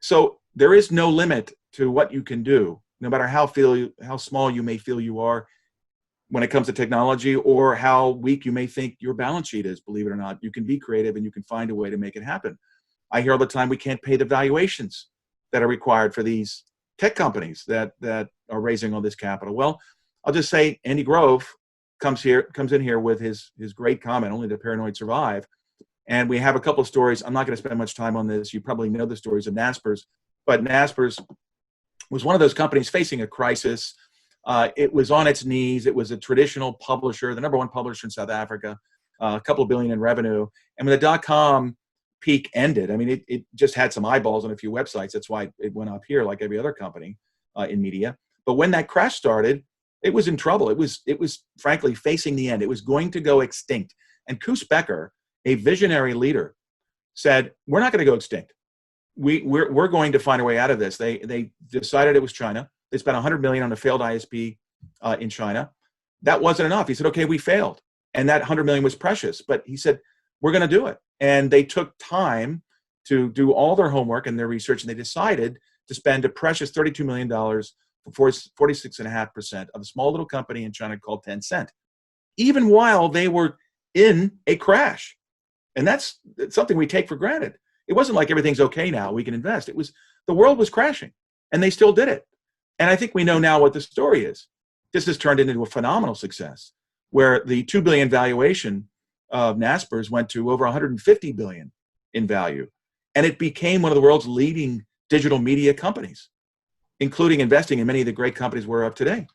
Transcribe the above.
So there is no limit to what you can do, no matter how small you may feel you are when it comes to technology, or how weak you may think your balance sheet is. Believe it or not, you can be creative and you can find a way to make it happen. I hear all the time we can't pay the valuations that are required for these tech companies that are raising all this capital. Well, I'll just say Andy Grove comes in here with his great comment, only the paranoid survive. And we have a couple of stories. I'm not going to spend much time on this. You probably know the stories of Nasper's, but Nasper's was one of those companies facing a crisis. It was on its knees. It was a traditional publisher, the #1 publisher in South Africa, a couple of billion in revenue. And when the dot-com peak ended, I mean, it just had some eyeballs on a few websites. That's why it went up here like every other company in media. But when that crash started, it was in trouble. It was frankly facing the end. It was going to go extinct. And Koos Becker, a visionary leader, said, we're not going to go extinct. We're going to find a way out of this. They decided it was China. They spent $100 million on a failed ISP in China. That wasn't enough. He said, okay, we failed. And that $100 million was precious. But he said, we're going to do it. And they took time to do all their homework and their research, and they decided to spend a precious $32 million for 46.5% of a small little company in China called Tencent, even while they were in a crash. And that's something we take for granted. It wasn't like everything's okay now, we can invest. It was, the world was crashing, and they still did it. And I think we know now what the story is. This has turned into a phenomenal success, where the $2 billion valuation of Nasper's went to over $150 billion in value. And it became one of the world's leading digital media companies, including investing in many of the great companies we're of today.